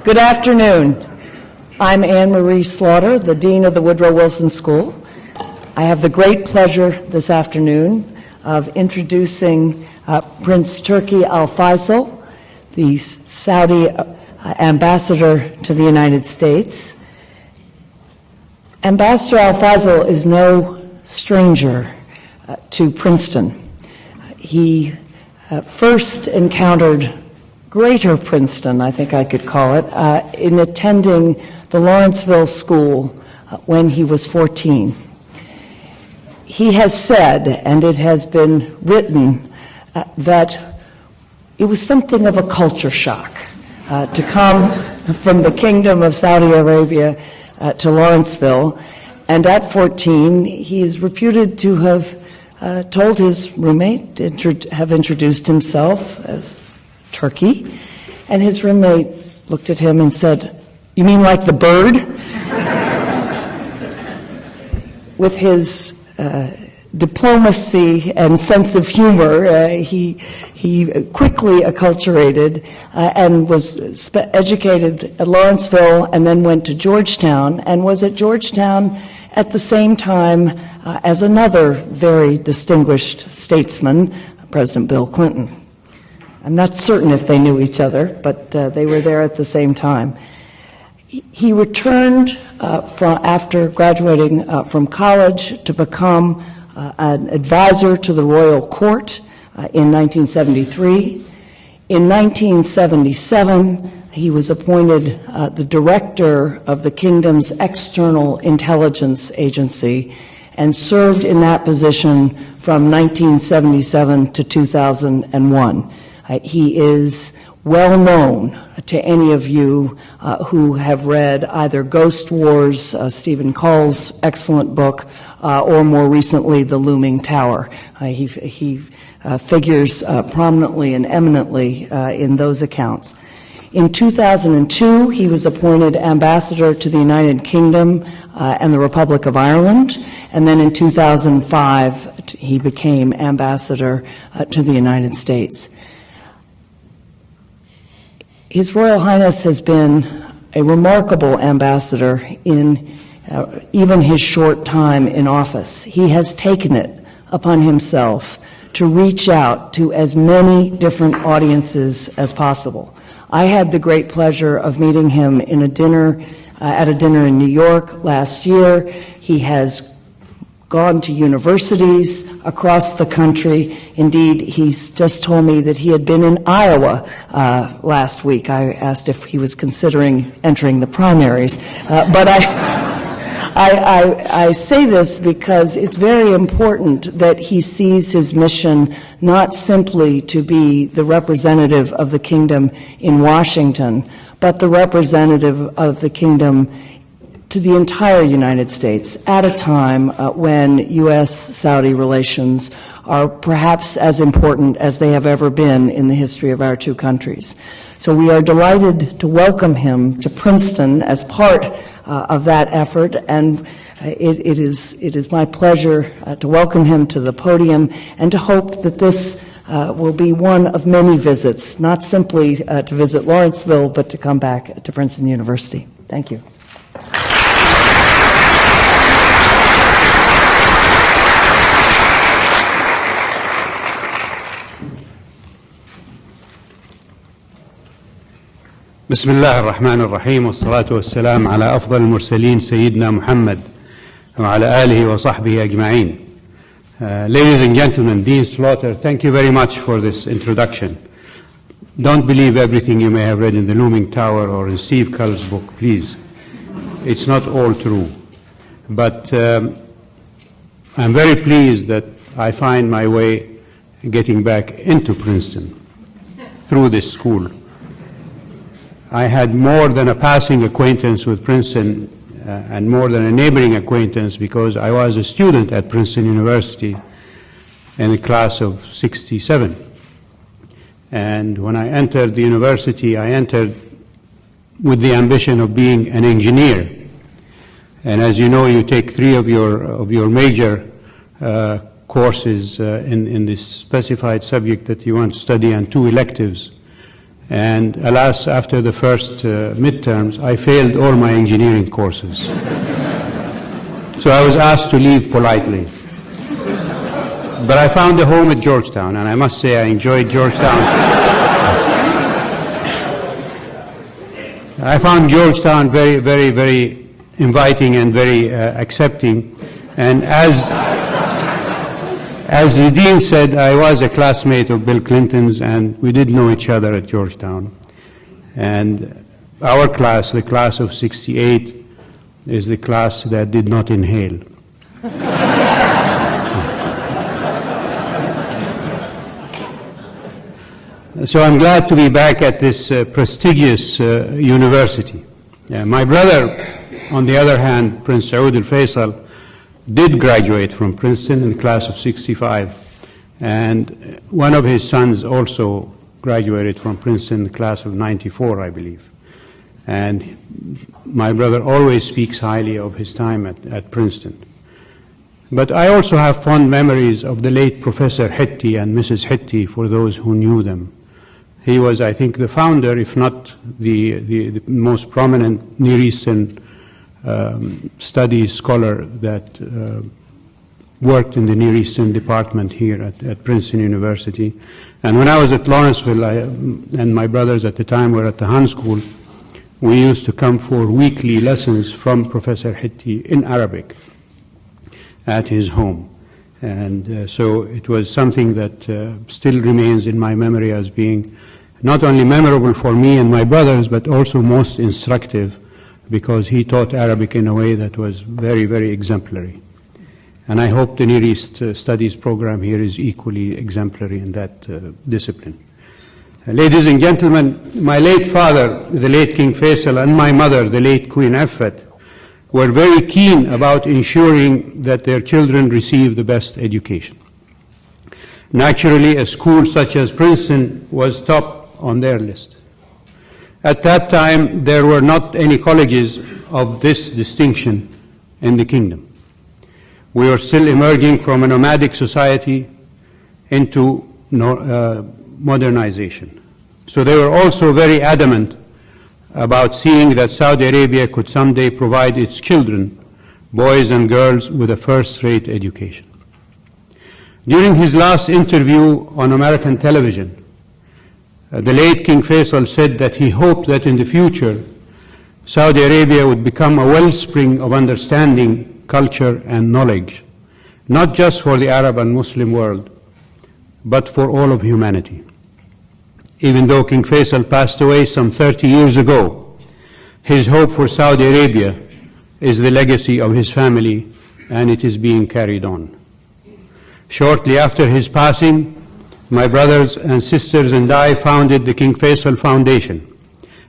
Good afternoon. I'm Anne Marie Slaughter, the Dean of the Woodrow Wilson School. I have the great pleasure this afternoon of introducing Prince Turki Al-Faisal, the Saudi ambassador to the United States. Ambassador Al-Faisal is no stranger to Princeton. He first encountered Greater Princeton, I think I could call it, in attending the Lawrenceville School when he was 14. He has said, and it has been written, that it was something of a culture shock to come from the Kingdom of Saudi Arabia to Lawrenceville. And at 14, he is reputed to have told his roommate to have introduced himself as Turkey, and his roommate looked at him and said, "You mean like the bird?" With his diplomacy and sense of humor, he quickly acculturated and was educated at Lawrenceville and then went to Georgetown and was at Georgetown at the same time as another very distinguished statesman, President Bill Clinton. I'm not certain if they knew each other, but they were there at the same time. He returned after graduating from college to become an advisor to the royal court in 1973. In 1977, he was appointed the director of the kingdom's external intelligence agency and served in that position from 1977 to 2001. He is well known to any of you who have read either Ghost Wars, Stephen Cull's excellent book, or more recently, The Looming Tower. He figures prominently and eminently in those accounts. In 2002, he was appointed ambassador to the United Kingdom and the Republic of Ireland, and then in 2005, he became ambassador to the United States. His Royal Highness has been a remarkable ambassador in even his short time in office. He has taken it upon himself to reach out to as many different audiences as possible. I had the great pleasure of meeting him in at a dinner in New York last year. He has gone to universities across the country. Indeed, he's just told me that he had been in Iowa last week. I asked if he was considering entering the primaries, but I say this because it's very important that he sees his mission not simply to be the representative of the kingdom in Washington, but the representative of the kingdom to the entire United States at a time when U.S.-Saudi relations are perhaps as important as they have ever been in the history of our two countries. So we are delighted to welcome him to Princeton as part of that effort, and it is my pleasure to welcome him to the podium and to hope that this will be one of many visits, not simply to visit Lawrenceville, but to come back to Princeton University. Thank you. بسم الله الرحمن الرحيم والصلاة والسلام على أفضل المرسلين سيدنا محمد وعلى آله وصحبه أجمعين. Ladies and gentlemen, Dean Slaughter, thank you very much for this introduction. Don't believe everything you may have read in The Looming Tower or in Steve Cull's book, please. It's not all true. But I'm very pleased that I find my way getting back into Princeton through this school. I had more than a passing acquaintance with Princeton and more than a neighboring acquaintance because I was a student at Princeton University in the class of 67. And when I entered the university, I entered with the ambition of being an engineer. And as you know, you take 3 of your major courses in this specified subject that you want to study and 2 electives. And alas, after the first midterms, I failed all my engineering courses. So I was asked to leave politely. But I found a home at Georgetown, and I must say I enjoyed Georgetown. I found Georgetown very, very, very inviting and very accepting. And as the dean said, I was a classmate of Bill Clinton's, and we did know each other at Georgetown. And our class, the class of '68, is the class that did not inhale. So I'm glad to be back at this prestigious university. My brother, on the other hand, Prince Al-Faisal, did graduate from Princeton in the class of '65, and one of his sons also graduated from Princeton in the class of '94, I believe. And my brother always speaks highly of his time at Princeton. But I also have fond memories of the late Professor Hitti and Mrs. Hitti, for those who knew them. He was, I think, the founder, if not the most prominent Near Eastern studies scholar that worked in the Near Eastern department here at Princeton University. And when I was at Lawrenceville, and my brothers at the time were at the Han School, we used to come for weekly lessons from Professor Hitti in Arabic at his home. And so it was something that still remains in my memory as being not only memorable for me and my brothers, but also most instructive, because he taught Arabic in a way that was very, very exemplary. And I hope the Near East Studies program here is equally exemplary in that discipline. Ladies and gentlemen, my late father, the late King Faisal, and my mother, the late Queen Effet, were very keen about ensuring that their children receive the best education. Naturally, a school such as Princeton was top on their list. At that time, there were not any colleges of this distinction in the kingdom. We were still emerging from a nomadic society into modernization. So they were also very adamant about seeing that Saudi Arabia could someday provide its children, boys and girls, with a first-rate education. During his last interview on American television, the late King Faisal said that he hoped that in the future, Saudi Arabia would become a wellspring of understanding, culture, and knowledge, not just for the Arab and Muslim world, but for all of humanity. Even though King Faisal passed away some 30 years ago, his hope for Saudi Arabia is the legacy of his family, and it is being carried on. Shortly after his passing, my brothers and sisters and I founded the King Faisal Foundation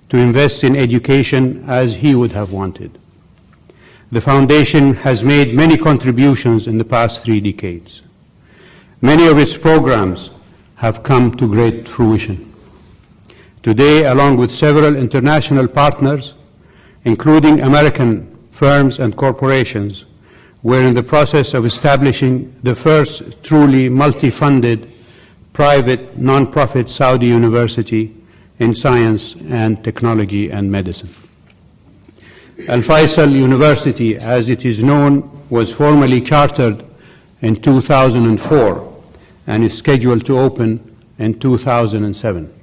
to invest in education as he would have wanted. The foundation has made many contributions in the past 3 decades. Many of its programs have come to great fruition. Today, along with several international partners, including American firms and corporations, we're in the process of establishing the first truly multi-funded private non-profit Saudi university in science and technology and medicine. Al-Faisal University, as it is known, was formally chartered in 2004 and is scheduled to open in 2007.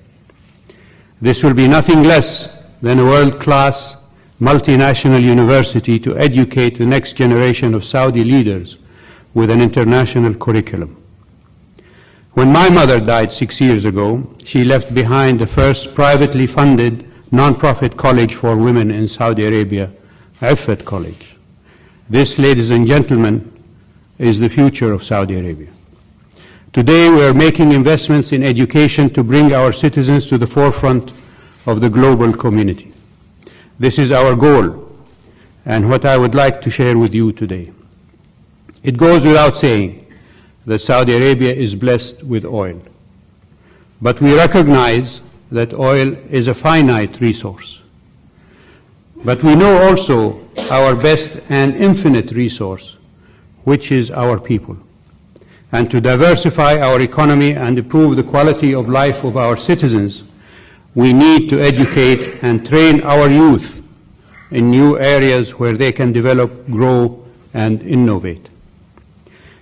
This will be nothing less than a world-class multinational university to educate the next generation of Saudi leaders with an international curriculum. When my mother died 6 years ago, she left behind the first privately funded non-profit college for women in Saudi Arabia, Effet College. This, ladies and gentlemen, is the future of Saudi Arabia. Today, we are making investments in education to bring our citizens to the forefront of the global community. This is our goal, and what I would like to share with you today. It goes without saying that Saudi Arabia is blessed with oil. But we recognize that oil is a finite resource. But we know also our best and infinite resource, which is our people. and to diversify our economy and improve the quality of life of our citizens, we need to educate and train our youth in new areas where they can develop, grow, and innovate.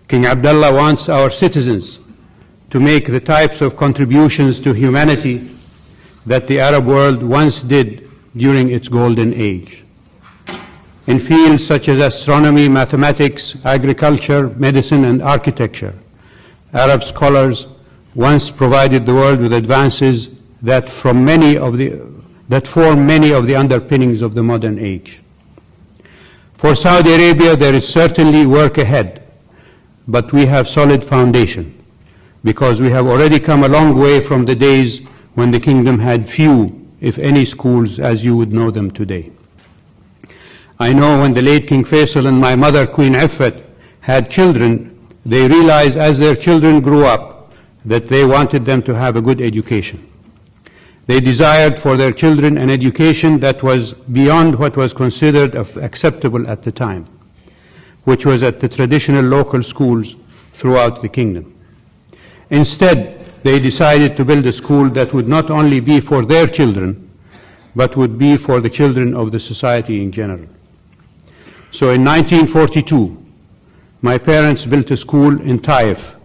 King Abdullah wants our citizens to make the types of contributions to humanity that the Arab world once did during its golden age. In fields such as astronomy, mathematics, agriculture, medicine, and architecture, Arab scholars once provided the world with advances that form many of the underpinnings of the modern age. For Saudi Arabia, there is certainly work ahead, but we have solid foundation, because we have already come a long way from the days when the kingdom had few, if any, schools as you would know them today. I know when the late King Faisal and my mother, Queen Effet, had children, they realized as their children grew up that they wanted them to have a good education. They desired for their children an education that was beyond what was considered acceptable at the time, which was at the traditional local schools throughout the kingdom. Instead, they decided to build a school that would not only be for their children, but would be for the children of the society in general. So in 1942, my parents built a school in Taif,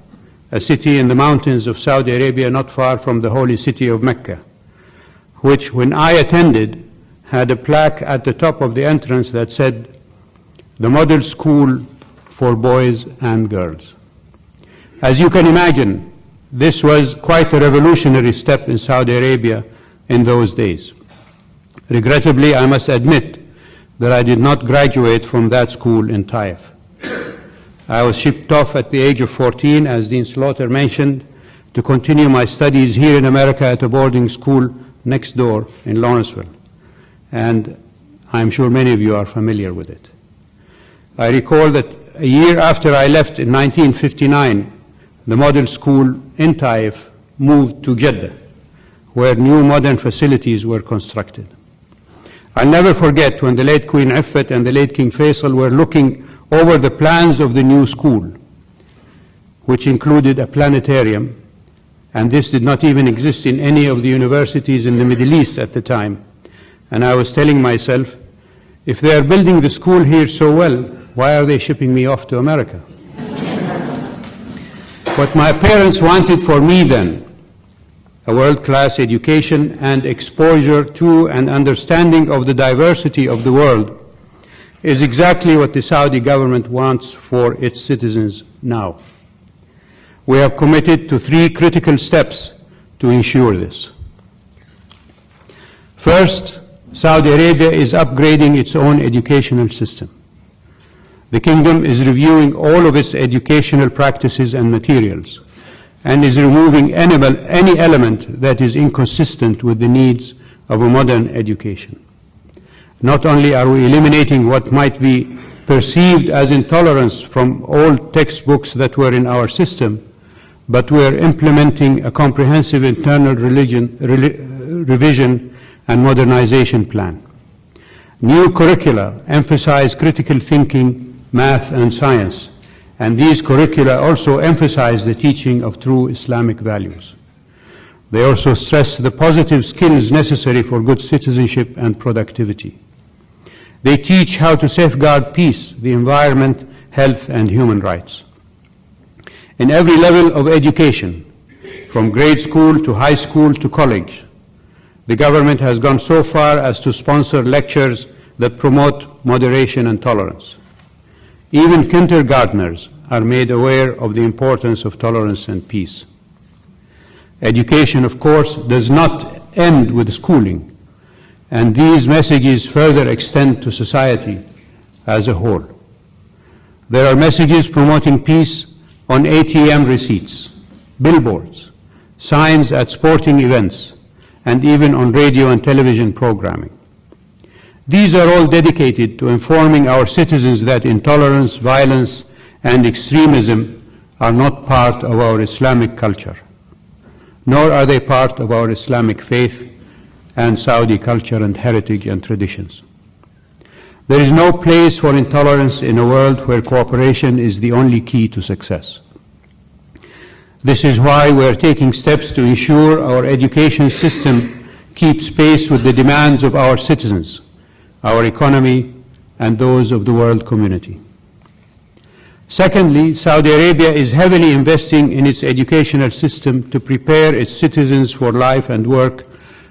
a city in the mountains of Saudi Arabia not far from the holy city of Mecca, which, when I attended, had a plaque at the top of the entrance that said, "The Model School for Boys and Girls." As you can imagine, this was quite a revolutionary step in Saudi Arabia in those days. Regrettably, I must admit that I did not graduate from that school in Taif. I was shipped off at the age of 14, as Dean Slaughter mentioned, to continue my studies here in America at a boarding school next door in Lawrenceville. And I'm sure many of you are familiar with it. I recall that a year after I left in 1959, the model school in Taif moved to Jeddah, where new modern facilities were constructed. I'll never forget when the late Queen Effet and the late King Faisal were looking over the plans of the new school, which included a planetarium, and this did not even exist in any of the universities in the Middle East at the time. And I was telling myself, if they are building the school here so well, why are they shipping me off to America? What my parents wanted for me then, a world-class education and exposure to and understanding of the diversity of the world, is exactly what the Saudi government wants for its citizens now. We have committed to 3 critical steps to ensure this. First, Saudi Arabia is upgrading its own educational system. The kingdom is reviewing all of its educational practices and materials, and is removing any element that is inconsistent with the needs of a modern education. Not only are we eliminating what might be perceived as intolerance from old textbooks that were in our system, but we are implementing a comprehensive internal revision and modernization plan. New curricula emphasize critical thinking, math, and science, and these curricula also emphasize the teaching of true Islamic values. They also stress the positive skills necessary for good citizenship and productivity. They teach how to safeguard peace, the environment, health, and human rights. In every level of education, from grade school to high school to college, the government has gone so far as to sponsor lectures that promote moderation and tolerance. Even kindergartners are made aware of the importance of tolerance and peace. Education, of course, does not end with schooling, and these messages further extend to society as a whole. There are messages promoting peace on ATM receipts, billboards, signs at sporting events, and even on radio and television programming. These are all dedicated to informing our citizens that intolerance, violence, and extremism are not part of our Islamic culture, nor are they part of our Islamic faith and Saudi culture and heritage and traditions. There is no place for intolerance in a world where cooperation is the only key to success. This is why we are taking steps to ensure our education system keeps pace with the demands of our citizens, our economy, and those of the world community. Secondly, Saudi Arabia is heavily investing in its educational system to prepare its citizens for life and work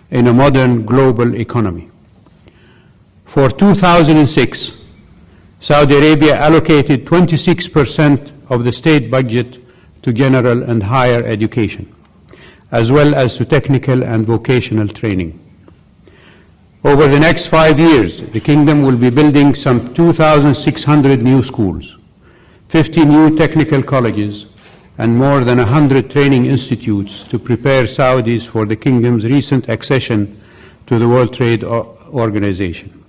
in a modern global economy. For 2006, Saudi Arabia allocated 26% of the state budget to general and higher education, as well as to technical and vocational training. Over the next 5 years, the Kingdom will be building some 2,600 new schools, 50 new technical colleges, and more than 100 training institutes to prepare Saudis for the Kingdom's recent accession to the World Trade Organization.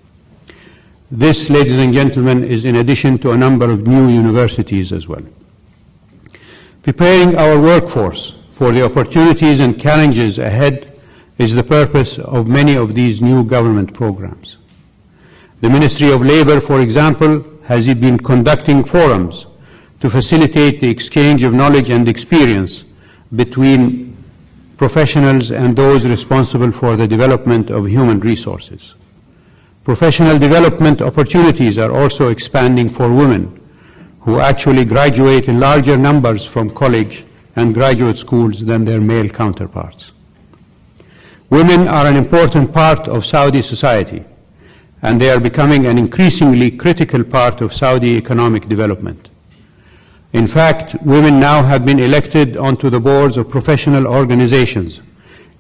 This, ladies and gentlemen, is in addition to a number of new universities as well. Preparing our workforce for the opportunities and challenges ahead is the purpose of many of these new government programs. The Ministry of Labor, for example, has been conducting forums to facilitate the exchange of knowledge and experience between professionals and those responsible for the development of human resources. Professional development opportunities are also expanding for women, who actually graduate in larger numbers from college and graduate schools than their male counterparts. Women are an important part of Saudi society, and they are becoming an increasingly critical part of Saudi economic development. In fact, women now have been elected onto the boards of professional organizations,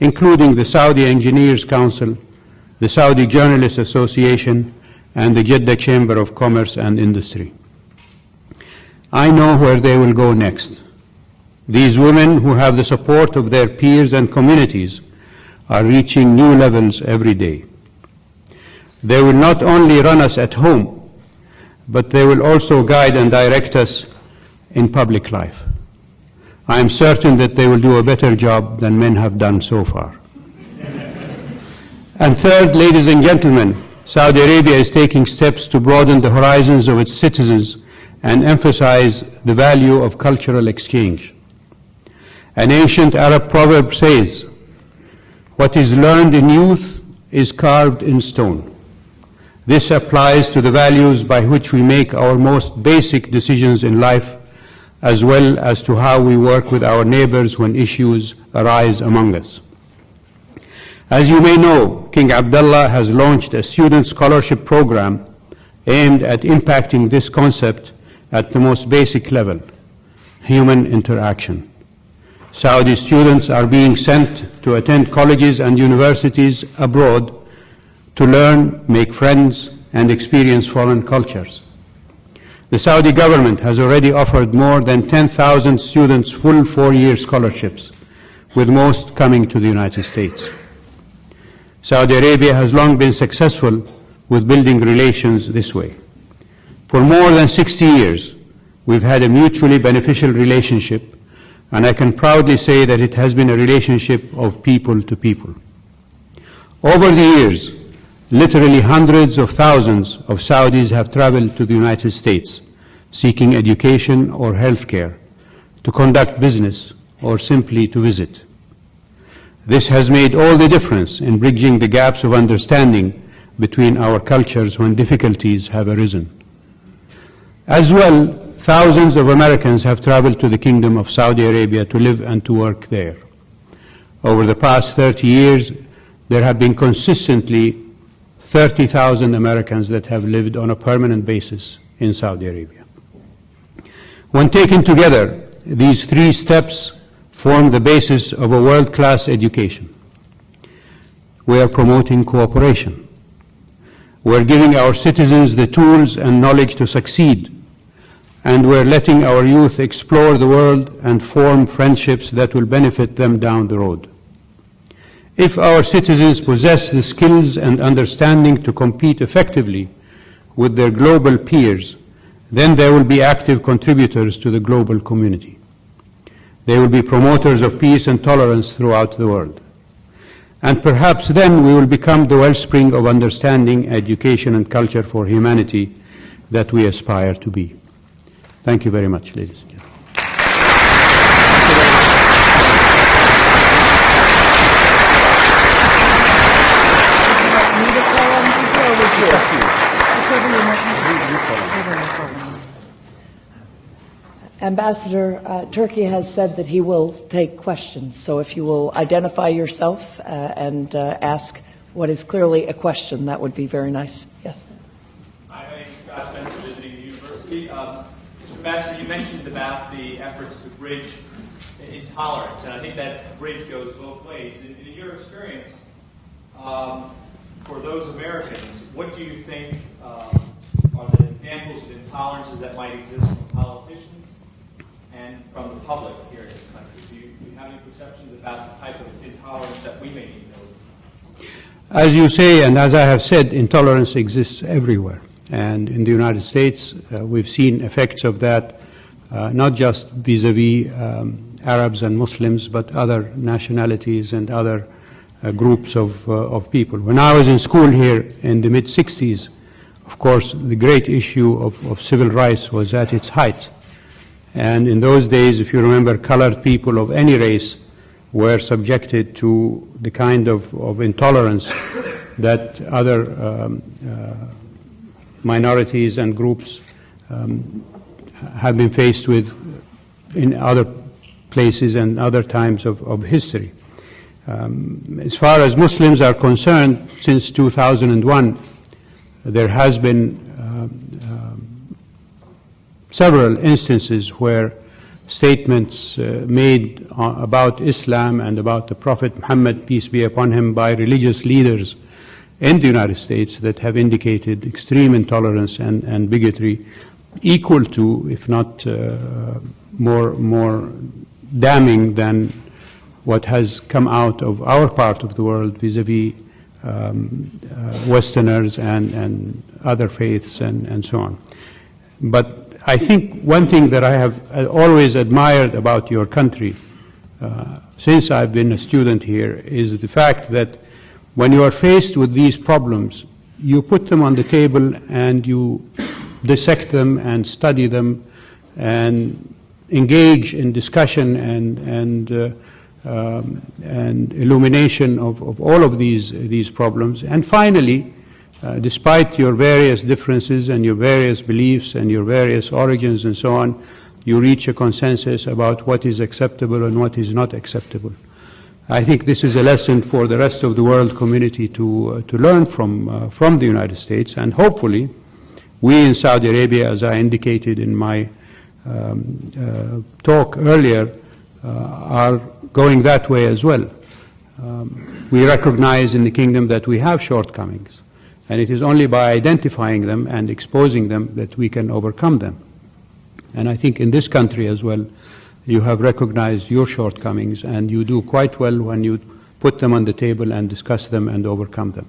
including the Saudi Engineers Council, the Saudi Journalists Association, and the Jeddah Chamber of Commerce and Industry. I know where they will go next. These women, who have the support of their peers and communities, are reaching new levels every day. They will not only run us at home, but they will also guide and direct us in public life. I am certain that they will do a better job than men have done so far. And third, ladies and gentlemen, Saudi Arabia is taking steps to broaden the horizons of its citizens and emphasize the value of cultural exchange. An ancient Arab proverb says, "What is learned in youth is carved in stone." This applies to the values by which we make our most basic decisions in life, as well as to how we work with our neighbors when issues arise among us. As you may know, King Abdullah has launched a student scholarship program aimed at impacting this concept at the most basic level, human interaction. Saudi students are being sent to attend colleges and universities abroad to learn, make friends, and experience foreign cultures. The Saudi government has already offered more than 10,000 students full 4-year scholarships, with most coming to the United States. Saudi Arabia has long been successful with building relations this way. For more than 60 years, we've had a mutually beneficial relationship, and I can proudly say that it has been a relationship of people to people. Over the years, literally hundreds of thousands of Saudis have traveled to the United States seeking education or health care, to conduct business, or simply to visit. This has made all the difference in bridging the gaps of understanding between our cultures when difficulties have arisen. As well, thousands of Americans have traveled to the Kingdom of Saudi Arabia to live and to work there. Over the past 30 years, there have been consistently 30,000 Americans that have lived on a permanent basis in Saudi Arabia. When taken together, these 3 steps form the basis of a world-class education. We are promoting cooperation. We are giving our citizens the tools and knowledge to succeed, and we are letting our youth explore the world and form friendships that will benefit them down the road. If our citizens possess the skills and understanding to compete effectively with their global peers, then they will be active contributors to the global community. They will be promoters of peace and tolerance throughout the world. And perhaps then we will become the wellspring of understanding, education, and culture for humanity that we aspire to be. Thank you very much, ladies and gentlemen. Ambassador, Turkey has said that he will take questions. So if you will identify yourself and ask what is clearly a question, that would be very nice. Yes. Hi, my name is Scott Spencer, visiting the university. Mr. Ambassador, you mentioned about the efforts to bridge intolerance, and I think that bridge goes both ways. In your experience, for those Americans, what do you think are the examples of intolerances that might exist from politicians and from the public here in this country? Do you have any perceptions about the type of intolerance that we may need to know? As you say, and as I have said, intolerance exists everywhere. And in the United States, we've seen effects of that, not just vis-a-vis Arabs and Muslims, but other nationalities and other groups of people. When I was in school here in the mid-60s, of course, the great issue of civil rights was at its height. And in those days, if you remember, colored people of any race were subjected to the kind of intolerance that other minorities and groups have been faced with in other places and other times of history. As far as Muslims are concerned, since 2001, there has been several instances where statements made about Islam and about the Prophet Muhammad, peace be upon him, by religious leaders in the United States that have indicated extreme intolerance and bigotry, equal to, if not more damning than what has come out of our part of the world vis-a-vis Westerners and other faiths and so on. But I think one thing that I have always admired about your country, since I've been a student here, is the fact that when you are faced with these problems, you put them on the table and you dissect them and study them and engage in discussion and illumination of all of these problems. And finally, despite your various differences and your various beliefs and your various origins and so on, you reach a consensus about what is acceptable and what is not acceptable. I think this is a lesson for the rest of the world community to learn from the United States, and hopefully we in Saudi Arabia, as I indicated in my talk earlier, are going that way as well. We recognize in the kingdom that we have shortcomings, and it is only by identifying them and exposing them that we can overcome them. And I think in this country as well, you have recognized your shortcomings, and you do quite well when you put them on the table and discuss them and overcome them.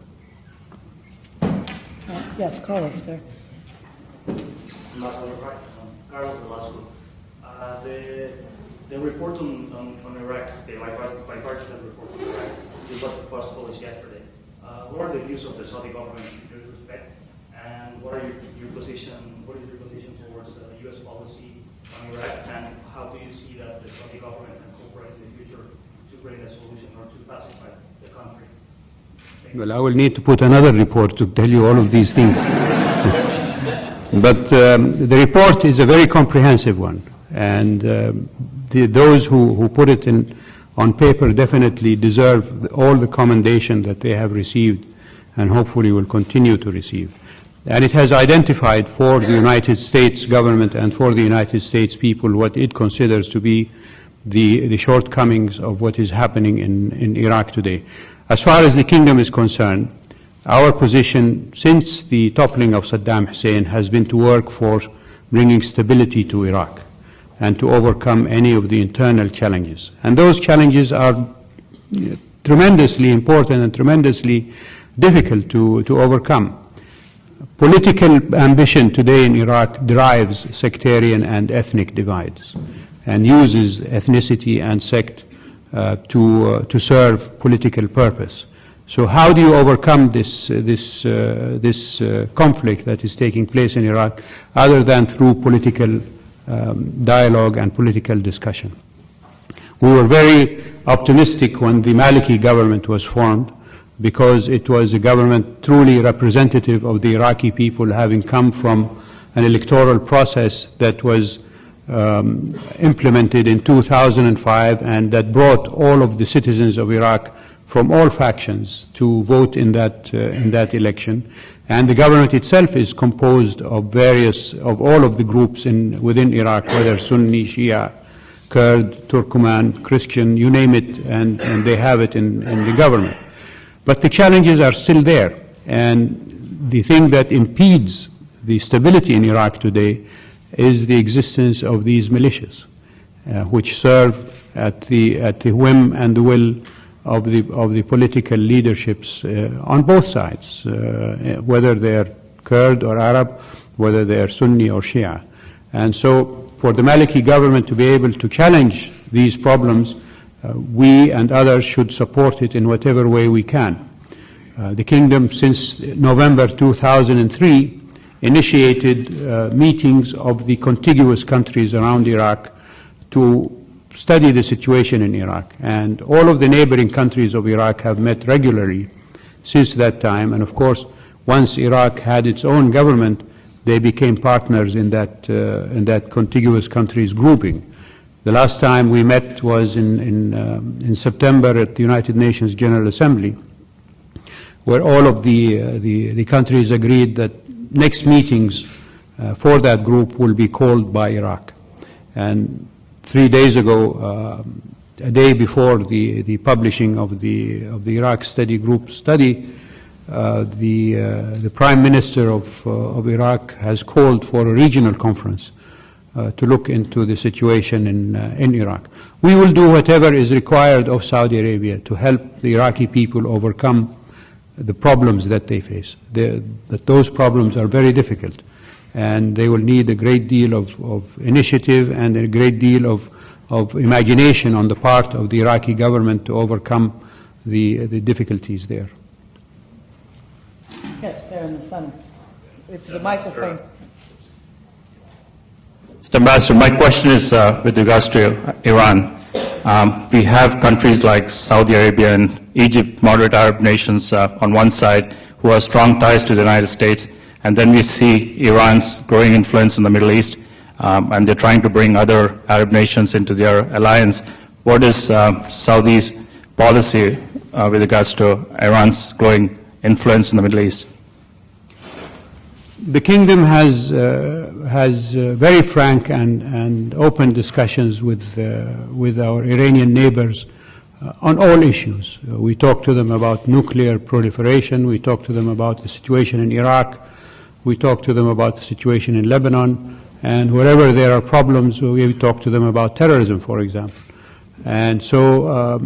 Yes, Carlos there. Carlos Velasco. The report on Iraq, the bipartisan report on Iraq, it was published yesterday. What are the views of the Saudi government in this respect, and what is your position towards the U.S. policy on Iraq, and how do you see that the Saudi government can cooperate in the future to bring a solution or to pacify the country? Well, I will need to put another report to tell you all of these things. But the report is a very comprehensive one, and those who put it on paper definitely deserve all the commendation that they have received and hopefully will continue to receive. And it has identified for the United States government and for the United States people what it considers to be the shortcomings of what is happening in Iraq today. As far as the kingdom is concerned, our position since the toppling of Saddam Hussein has been to work for bringing stability to Iraq and to overcome any of the internal challenges. And those challenges are tremendously important and tremendously difficult to overcome. Political ambition today in Iraq drives sectarian and ethnic divides and uses ethnicity and sect to serve political purpose. So how do you overcome this conflict that is taking place in Iraq other than through political dialogue and political discussion? We were very optimistic when the Maliki government was formed, because it was a government truly representative of the Iraqi people, having come from an electoral process that was implemented in 2005, and that brought all of the citizens of Iraq from all factions to vote in that election. And the government itself is composed of all of the groups within Iraq, whether Sunni, Shia, Kurd, Turkoman, Christian, you name it, and they have it in the government. But the challenges are still there, and the thing that impedes the stability in Iraq today is the existence of these militias, which serve at the whim and the will of the political leaderships on both sides, whether they are Kurd or Arab, whether they are Sunni or Shia. And so for the Maliki government to be able to challenge these problems, we and others should support it in whatever way we can. The kingdom, since November 2003, initiated meetings of the contiguous countries around Iraq to study the situation in Iraq. And all of the neighboring countries of Iraq have met regularly since that time. And of course, once Iraq had its own government, they became partners in that contiguous countries grouping. The last time we met was in September at the United Nations General Assembly, where all of the countries agreed that next meetings for that group will be called by Iraq. And 3 days ago, a day before the publishing of the Iraq Study Group study, the Prime Minister of Iraq has called for a regional conference to look into the situation in Iraq. We will do whatever is required of Saudi Arabia to help the Iraqi people overcome the problems that they face. That those problems are very difficult, and they will need a great deal of initiative and a great deal of imagination on the part of the Iraqi government to overcome the difficulties there. Yes, there in the sun. It's the microphone. Mr. Ambassador, my question is with regards to Iran. We have countries like Saudi Arabia and Egypt, moderate Arab nations on one side, who have strong ties to the United States, and then we see Iran's growing influence in the Middle East, and they're trying to bring other Arab nations into their alliance. What is Saudi's policy with regards to Iran's growing influence in the Middle East? The kingdom has very frank and open discussions with our Iranian neighbors on all issues. We talk to them about nuclear proliferation. We talk to them about the situation in Iraq. We talk to them about the situation in Lebanon. And wherever there are problems, we talk to them about terrorism, for example. And so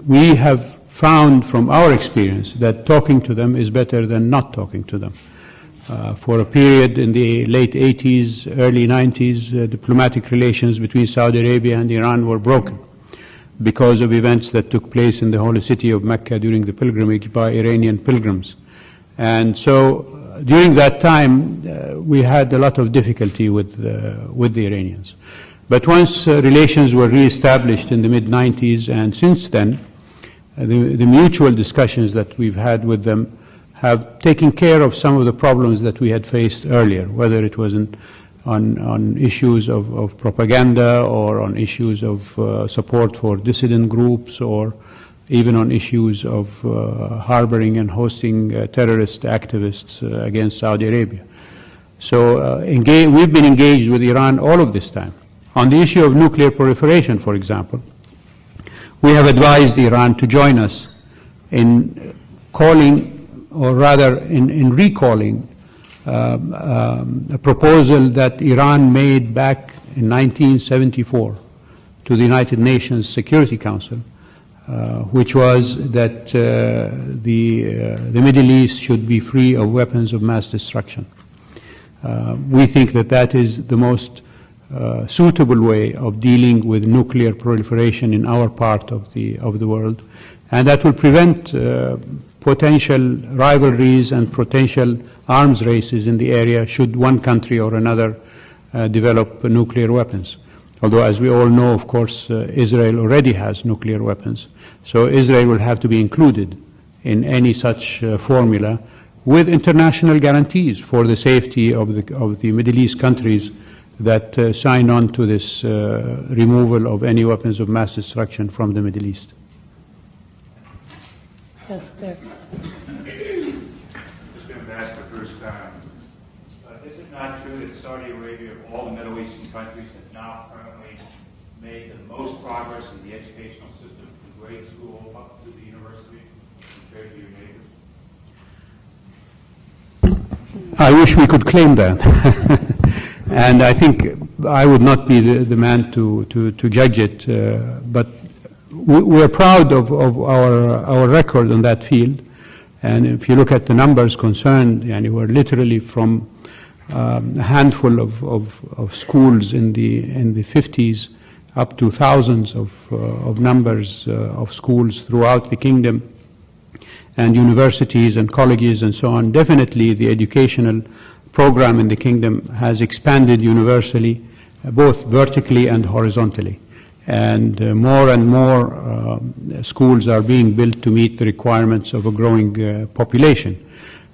we have found from our experience that talking to them is better than not talking to them. For a period in the late 80s, early 90s, diplomatic relations between Saudi Arabia and Iran were broken because of events that took place in the holy city of Mecca during the pilgrimage by Iranian pilgrims. And so during that time, we had a lot of difficulty with the Iranians. But once relations were reestablished in the mid-90s, and since then, the mutual discussions that we've had with them have taken care of some of the problems that we had faced earlier, whether it was on issues of propaganda or on issues of support for dissident groups or even on issues of harboring and hosting terrorist activists against Saudi Arabia. So we've been engaged with Iran all of this time. On the issue of nuclear proliferation, for example, we have advised Iran to join us in calling, or rather in recalling, a proposal that Iran made back in 1974 to the United Nations Security Council, which was that the Middle East should be free of weapons of mass destruction. We think that that is the most suitable way of dealing with nuclear proliferation in our part of the world, and that will prevent potential rivalries and potential arms races in the area should one country or another develop nuclear weapons. Although, as we all know, of course, Israel already has nuclear weapons. So Israel will have to be included in any such formula with international guarantees for the safety of the Middle East countries that signed on to this removal of any weapons of mass destruction from the Middle East. Yes, there. Just going to ask the first time. Is it not true that Saudi Arabia, of all the Middle Eastern countries, has now currently made the most progress in the educational system from grade school up to the university compared to your neighbors? I wish we could claim that. And I think I would not be the man to judge it, but we are proud of our record on that field. And if you look at the numbers concerned, we're literally from a handful of schools in the 50s up to thousands of numbers of schools throughout the kingdom, and universities and colleges and so on. Definitely the educational program in the kingdom has expanded universally, both vertically and horizontally. And more schools are being built to meet the requirements of a growing population.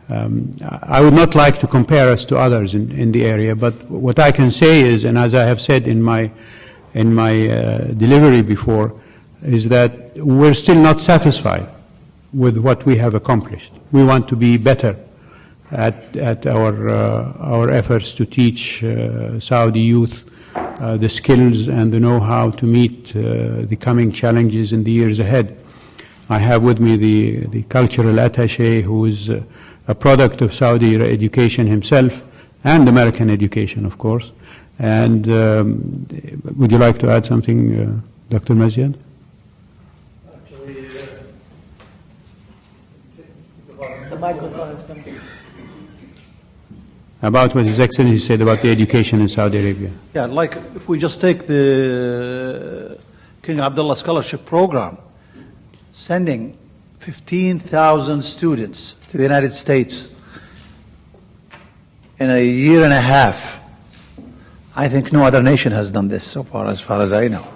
I would not like to compare us to others in the area, but what I can say is, and as I have said in my delivery before, is that we're still not satisfied with what we have accomplished. We want to be better at our efforts to teach Saudi youth the skills and the know-how to meet the coming challenges in the years ahead. I have with me the cultural attaché, who is a product of Saudi education himself and American education, of course. And would you like to add something, Dr. Maziad? The microphone is coming. About what His Excellency said about the education in Saudi Arabia. Yeah, like if we just take the King Abdullah Scholarship Program, sending 15,000 students to the United States in a year and a half, I think no other nation has done this so far as I know.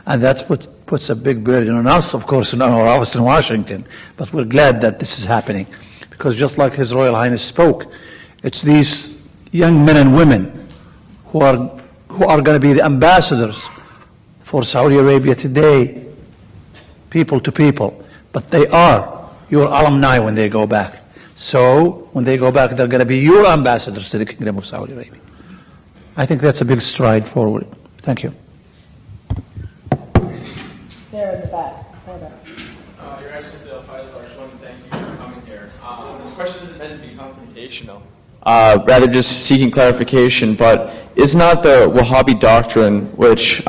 And that's what puts a big burden on us, of course, in our office in Washington. But we're glad that this is happening, because just like His Royal Highness spoke, it's these young men and women who are going to be the ambassadors for Saudi Arabia today, people to people. But they are your alumni when they go back. So when they go back, they're going to be your ambassadors to the Kingdom of Saudi Arabia. I think that's a big stride forward. Thank you. There in the back. Your Excellency Al-Faisal, I just want to thank you for coming here. This question isn't meant to be confrontational, rather just seeking clarification, but is not the Wahhabi doctrine, which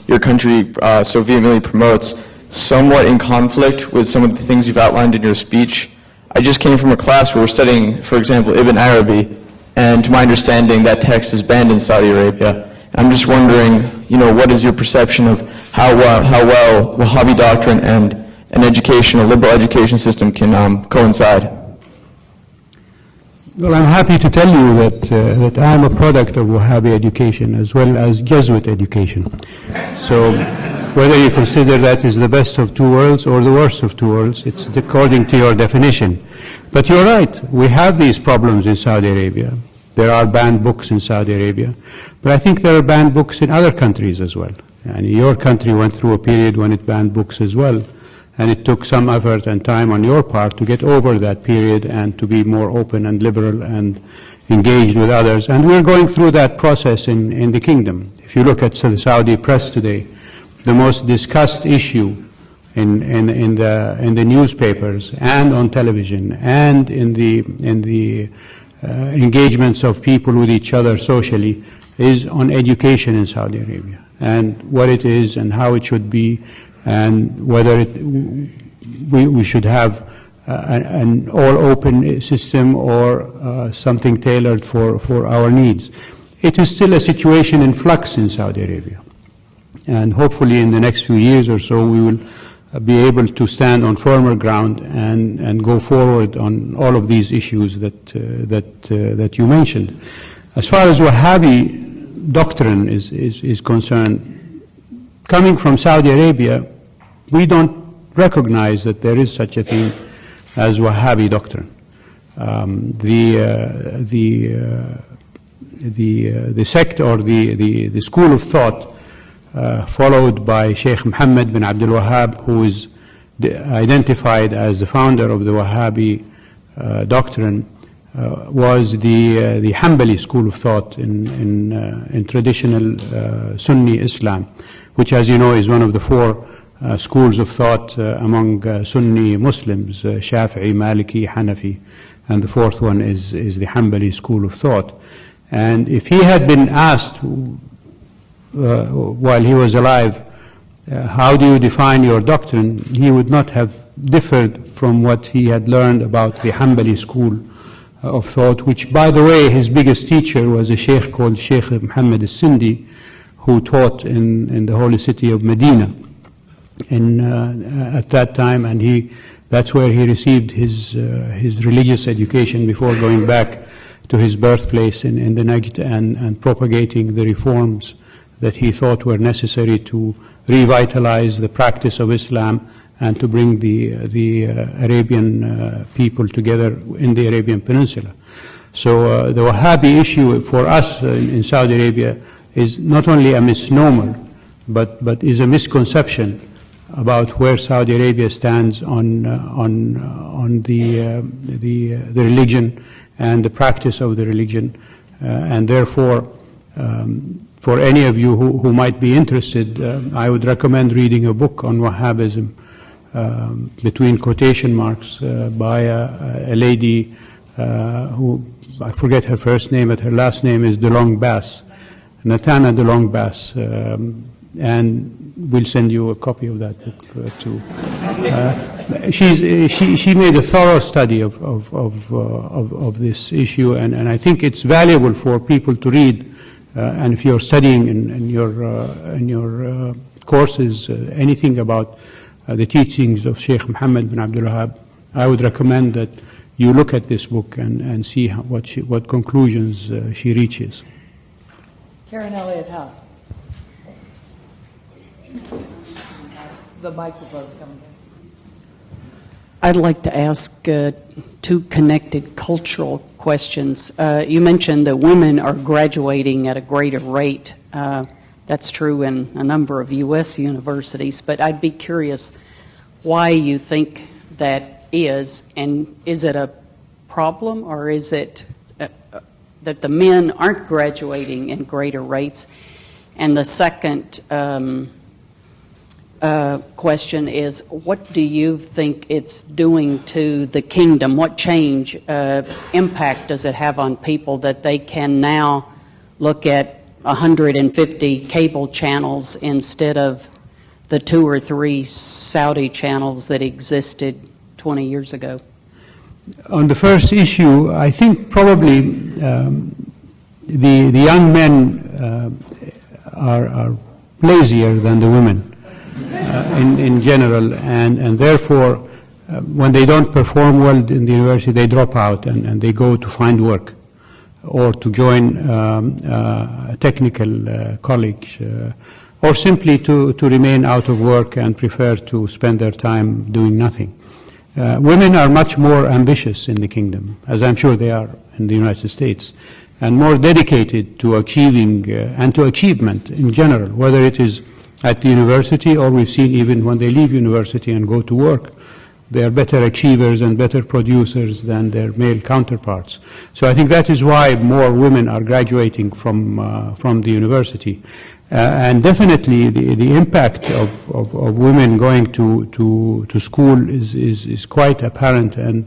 your country so vehemently promotes, somewhat in conflict with some of the things you've outlined in your speech? I just came from a class where we're studying, for example, Ibn Arabi, and to my understanding, that text is banned in Saudi Arabia. I'm just wondering, what is your perception of how well Wahhabi doctrine and an education, a liberal education system can coincide? Well, I'm happy to tell you that I'm a product of Wahhabi education as well as Jesuit education. So whether you consider that is the best of two worlds or the worst of two worlds, it's according to your definition. But you're right, we have these problems in Saudi Arabia. There are banned books in Saudi Arabia, but I think there are banned books in other countries as well. And your country went through a period when it banned books as well, and it took some effort and time on your part to get over that period and to be more open and liberal and engaged with others. And we're going through that process in the kingdom. If you look at the Saudi press today, the most discussed issue in the newspapers and on television and in the engagements of people with each other socially is on education in Saudi Arabia, and what it is and how it should be, and whether we should have an all-open system or something tailored for our needs. It is still a situation in flux in Saudi Arabia, and hopefully in the next few years or so we will be able to stand on firmer ground and go forward on all of these issues that you mentioned. As far as Wahhabi doctrine is concerned, coming from Saudi Arabia, we don't recognize that there is such a thing as Wahhabi doctrine. sect or the school of thought followed by Sheikh Muhammad bin Abdul Wahhab, who is identified as the founder of the Wahhabi doctrine, was the Hanbali school of thought in traditional Sunni Islam, which, as you know, is one of the four schools of thought among Sunni Muslims, Shafi'i, Maliki, Hanafi, and the fourth one is the Hanbali school of thought. And if he had been asked while he was alive, how do you define your doctrine, he would not have differed from what he had learned about the Hanbali school of thought, which, by the way, his biggest teacher was a sheikh called Sheikh Muhammad al-Sindi, who taught in the holy city of Medina at that time, and that's where he received his religious education before going back to his birthplace in the Najd and propagating the reforms that he thought were necessary to revitalize the practice of Islam and to bring the Arabian people together in the Arabian Peninsula. So the Wahhabi issue for us in Saudi Arabia is not only a misnomer, but is a misconception about where Saudi Arabia stands on the religion and the practice of the religion, and therefore, for any of you who might be interested, I would recommend reading a book on Wahhabism, between quotation marks, by a lady who, I forget her first name, but her last name is DeLong Bass, Natana DeLong Bass, and we'll send you a copy of that book too. She made a thorough study of this issue, and I think it's valuable for people to read. And if you're studying in your courses anything about the teachings of Sheikh Muhammad bin Abdul Wahhab, I would recommend that you look at this book and see what conclusions she reaches. Karen Elliott House. The microphone's coming down. I'd like to ask two connected cultural questions. You mentioned that women are graduating at a greater rate. That's true in a number of U.S. universities, but I'd be curious why you think that is, and is it a problem, or is it that the men aren't graduating in greater rates? And the second question is, what do you think it's doing to the kingdom? What change, impact does it have on people that they can now look at 150 cable channels instead of the 2 or 3 Saudi channels that existed 20 years ago? On the first issue, I think probably the young men are lazier than the women in general, and therefore when they don't perform well in the university, they drop out and they go to find work or to join a technical college, or simply to remain out of work and prefer to spend their time doing nothing. Women are much more ambitious in the kingdom, as I'm sure they are in the United States, and more dedicated to achieving and to achievement in general, whether it is at the university or we've seen even when they leave university and go to work. They are better achievers and better producers than their male counterparts. So I think that is why more women are graduating from the university. And definitely the impact of women going to school is quite apparent and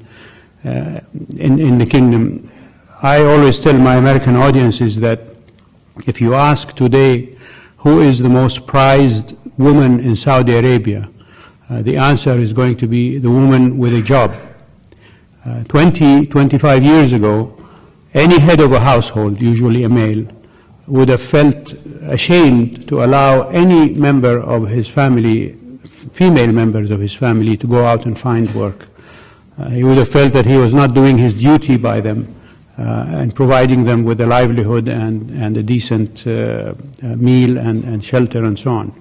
in the kingdom. I always tell my American audiences that if you ask today who is the most prized woman in Saudi Arabia, the answer is going to be the woman with a job. 25 years ago, any head of a household, usually a male, would have felt ashamed to allow any member of his family, female members of his family, to go out and find work. He would have felt that he was not doing his duty by them and providing them with a livelihood and a decent meal and shelter and so on.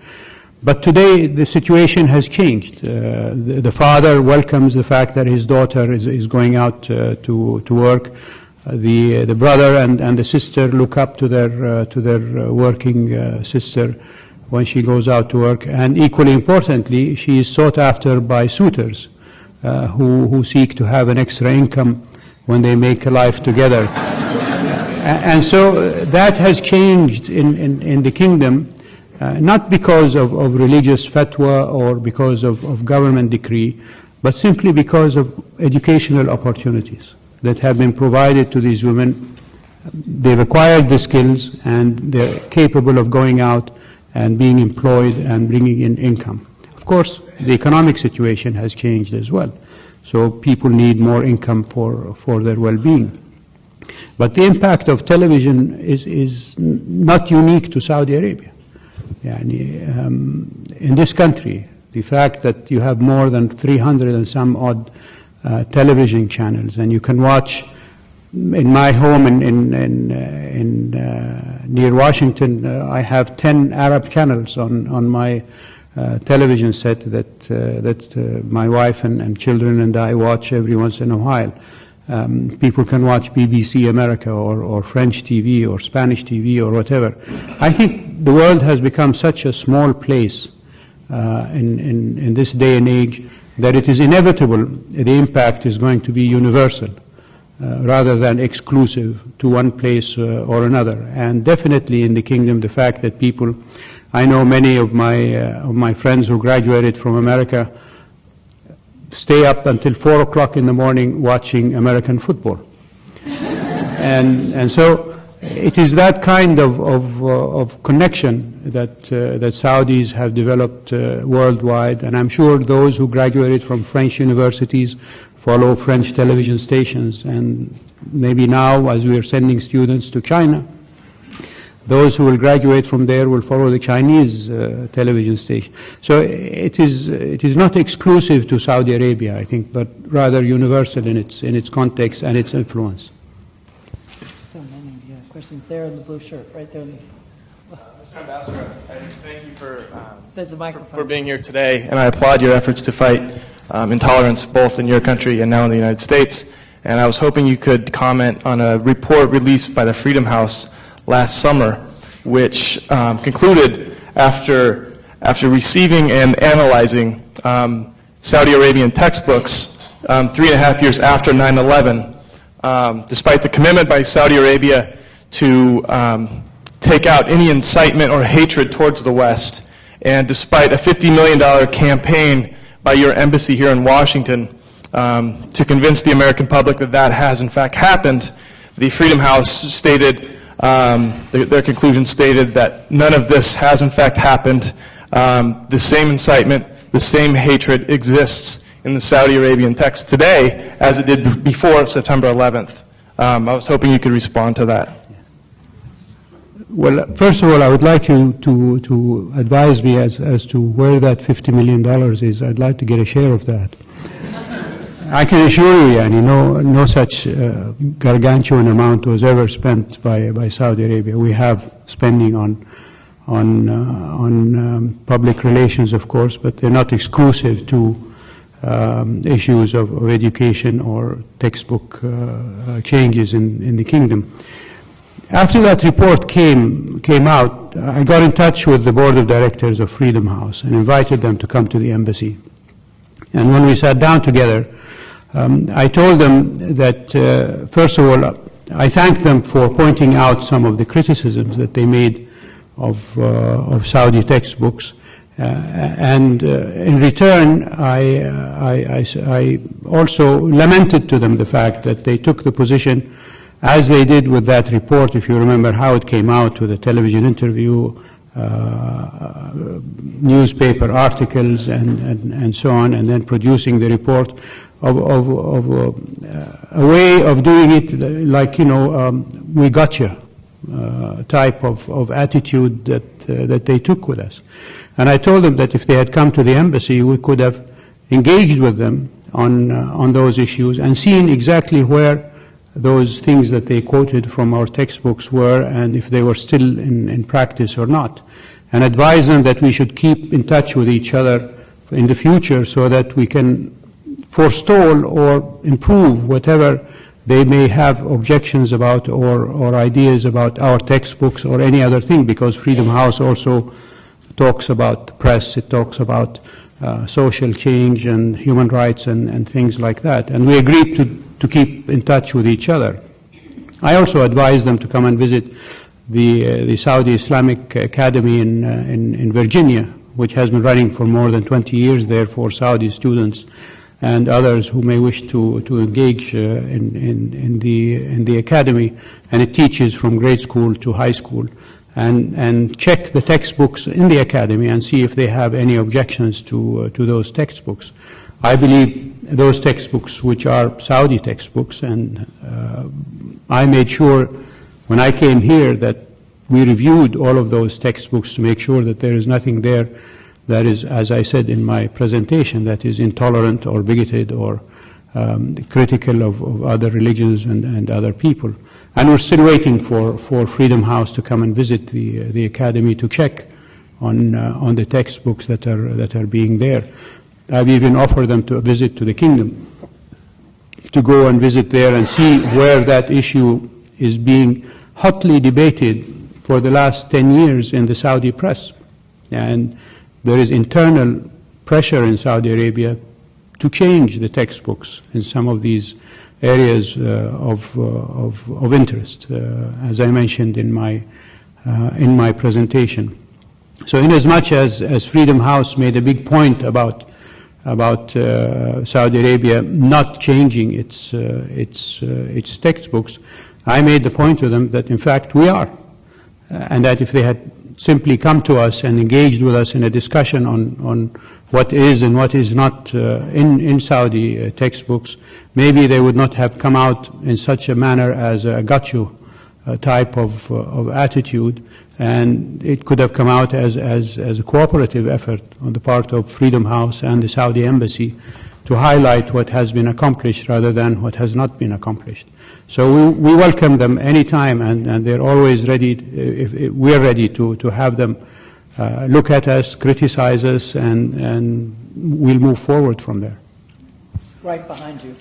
But today the situation has changed. The father welcomes the fact that his daughter is going out to work. the brother and the sister look up to their working sister when she goes out to work. And equally importantly, she is sought after by suitors who seek to have an extra income when they make a life together. And so that has changed in the kingdom, not because of religious fatwa or because of government decree, but simply because of educational opportunities that have been provided to these women. They've acquired the skills and they're capable of going out and being employed and bringing in income. Of course, the economic situation has changed as well. So people need more income for their well-being. But the impact of television is not unique to Saudi Arabia. In this country, the fact that you have more than 300 and some odd television channels, and you can watch, in my home near Washington, I have 10 Arab channels on my television set that my wife and children and I watch every once in a while. People can watch BBC America or French TV or Spanish TV or whatever. I think the world has become such a small place in this day and age that it is inevitable the impact is going to be universal rather than exclusive to one place or another. And definitely in the kingdom, the fact that people, I know many of my friends who graduated from America stay up until 4 o'clock in the morning watching American football. And so it is that kind of connection that Saudis have developed worldwide, and I'm sure those who graduated from French universities follow French television stations, and maybe now, as we are sending students to China, those who will graduate from there will follow the Chinese television station. So it is not exclusive to Saudi Arabia, I think, but rather universal in its context and its influence. So many questions there in the blue shirt, right there. Mr. Ambassador, thank you There's a microphone. for being here today, and I applaud your efforts to fight intolerance both in your country and now in the United States. And I was hoping you could comment on a report released by the Freedom House last summer, which concluded after receiving and analyzing Saudi Arabian textbooks 3.5 years after 9/11, despite the commitment by Saudi Arabia to take out any incitement or hatred towards the West, and despite a $50 million campaign by your embassy here in Washington to convince the American public that that has in fact happened, the Freedom House stated, their conclusion stated that none of this has in fact happened. The same incitement, the same hatred exists in the Saudi Arabian text today as it did before September 11th. I was hoping you could respond to that. Well, first of all, I would like you to advise me as to where that $50 million is. I'd like to get a share of that. I can assure you, Yani, no such gargantuan amount was ever spent by Saudi Arabia. We have spending on public relations, of course, but they're not exclusive to issues of education or textbook changes in the kingdom. After that report came out, I got in touch with the board of directors of Freedom House and invited them to come to the embassy. And when we sat down together, I told them that, first of all, I thanked them for pointing out some of the criticisms that they made of Saudi textbooks. And in return, I also lamented to them the fact that they took the position, as they did with that report, if you remember how it came out with a television interview, newspaper articles, and so on, and then producing the report of a way of doing it like, we got you type of attitude that they took with us. And I told them that if they had come to the embassy, we could have engaged with them on those issues and seen exactly where those things that they quoted from our textbooks were, and if they were still in practice or not, and advise them that we should keep in touch with each other in the future so that we can forestall or improve whatever they may have objections about or ideas about our textbooks or any other thing, because Freedom House also talks about the press, it talks about social change and human rights and things like that. And we agreed to keep in touch with each other. I also advised them to come and visit the Saudi Islamic Academy in Virginia, which has been running for more than 20 years there for Saudi students and others who may wish to engage in the academy, and it teaches from grade school to high school, and check the textbooks in the academy and see if they have any objections to those textbooks. I believe those textbooks, which are Saudi textbooks, and I made sure when I came here that we reviewed all of those textbooks to make sure that there is nothing there that is, as I said in my presentation, that is intolerant or bigoted or critical of other religions and other people. And we're still waiting for Freedom House to come and visit the academy to check on the textbooks that are being there. I've even offered them to a visit to the kingdom, to go and visit there and see where that issue is being hotly debated for the last 10 years in the Saudi press. And there is internal pressure in Saudi Arabia to change the textbooks in some of these areas of interest, as I mentioned in my presentation. So inasmuch as Freedom House made a big point about Saudi Arabia not changing its textbooks, I made the point to them that in fact we are, and that if they had simply come to us and engaged with us in a discussion on what is and what is not in Saudi textbooks, maybe they would not have come out in such a manner as a got you type of attitude, and it could have come out as a cooperative effort on the part of Freedom House and the Saudi Embassy to highlight what has been accomplished rather than what has not been accomplished. So we welcome them anytime, and they're always ready, if we're ready to have them look at us, criticize us, and we'll move forward from there. Right behind you.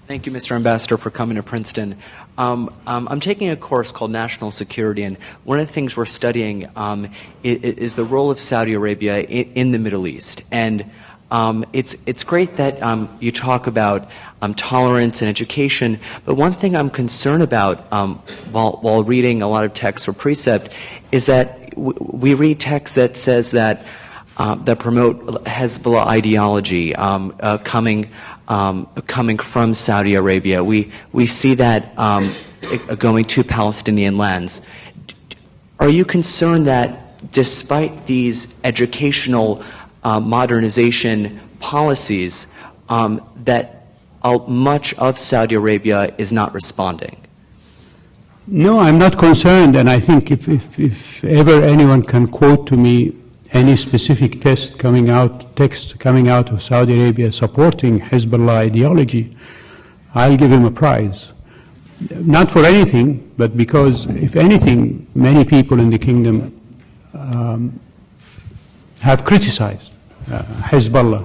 Thank you, Mr. Ambassador, for coming to Princeton. I'm taking a course called National Security, and one of the things we're studying is the role of Saudi Arabia in the Middle East. And it's great that you talk about tolerance and education, but one thing I'm concerned about while reading a lot of texts or precept is that we read texts that says that promote Hezbollah ideology coming from Saudi Arabia. We see that going to Palestinian lands. Are you concerned that despite these educational modernization policies, that much of Saudi Arabia is not responding? No, I'm not concerned, and I think if ever anyone can quote to me any specific text coming out of Saudi Arabia supporting Hezbollah ideology, I'll give him a prize. Not for anything, but because, if anything, many people in the kingdom have criticized Hezbollah,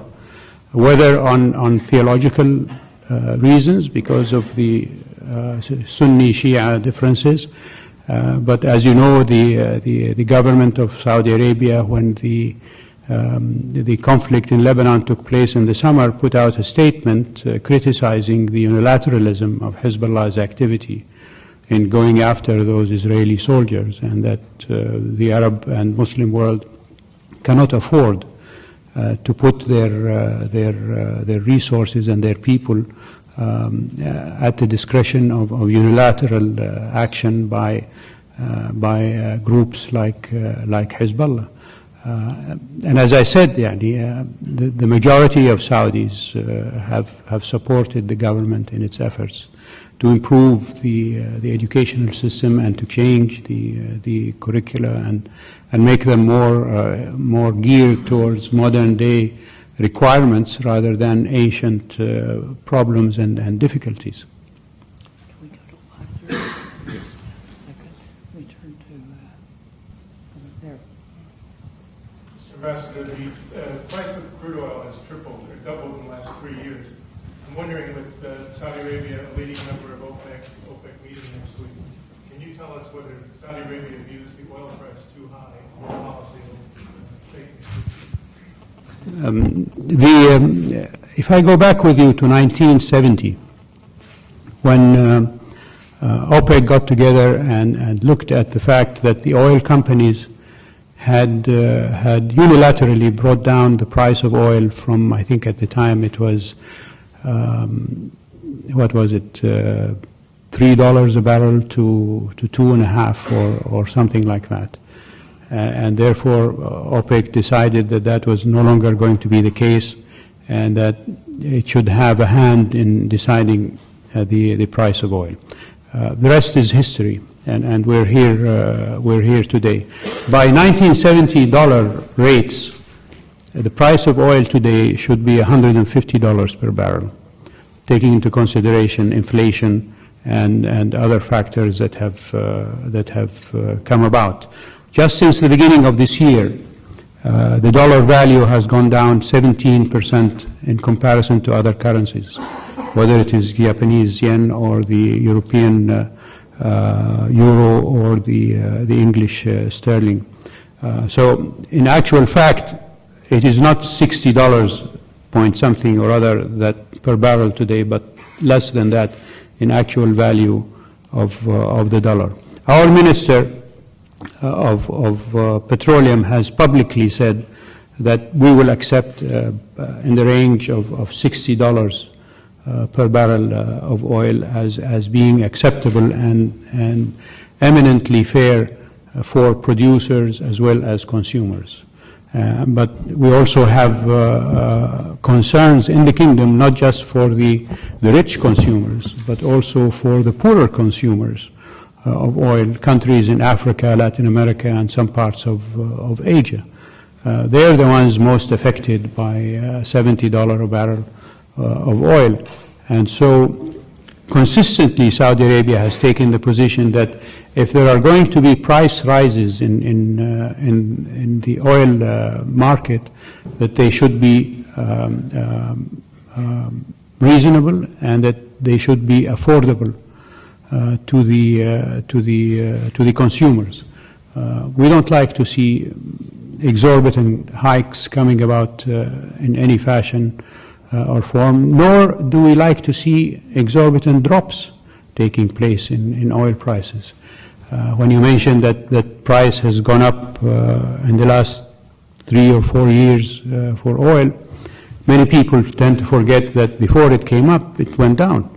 whether on theological reasons because of the Sunni Shia differences, but as you know, the government of Saudi Arabia, when the conflict in Lebanon took place in the summer, put out a statement criticizing the unilateralism of Hezbollah's activity in going after those Israeli soldiers, and that the Arab and Muslim world cannot afford to put their resources and their people at the discretion of unilateral action by groups like Hezbollah. And as I said, the majority of Saudis have supported the government in its efforts to improve the educational system and to change the curricula and make them more geared towards modern day requirements rather than ancient problems and difficulties. Can we go to 5:30? We turn to there. Mr. Ambassador, the price of crude oil has tripled or doubled in the last 3 years. I'm wondering, with Saudi Arabia a leading member of OPEC meeting next week, can you tell us whether Saudi Arabia views the oil price too high and the policy will take? If I go back with you to 1970, when OPEC got together and looked at the fact that the oil companies had unilaterally brought down the price of oil from, I think at the time it was, what was it, $3 a barrel to $2.50 or something like that. And therefore OPEC decided that that was no longer going to be the case and that it should have a hand in deciding the price of oil. The rest is history, and we're here today. By 1970 rates, the price of oil today should be $150 per barrel, taking into consideration inflation and other factors that have come about. Just since the beginning of this year, the dollar value has gone down 17% in comparison to other currencies, whether it is Japanese yen or the European euro or the English sterling. So in actual fact, it is not $60 point something or other that per barrel today, but less than that in actual value of the dollar. Our Minister of Petroleum has publicly said that we will accept in the range of $60 per barrel of oil as being acceptable and eminently fair for producers as well as consumers. But we also have concerns in the kingdom, not just for the rich consumers, but also for the poorer consumers of oil, countries in Africa, Latin America, and some parts of Asia. They're the ones most affected by $70 a barrel of oil. And so consistently Saudi Arabia has taken the position that if there are going to be price rises in the oil market, that they should be reasonable and that they should be affordable to the consumers. We don't like to see exorbitant hikes coming about in any fashion or form, nor do we like to see exorbitant drops taking place in oil prices. When you mentioned that price has gone up in the last 3 or 4 years for oil, many people tend to forget that before it came up, it went down.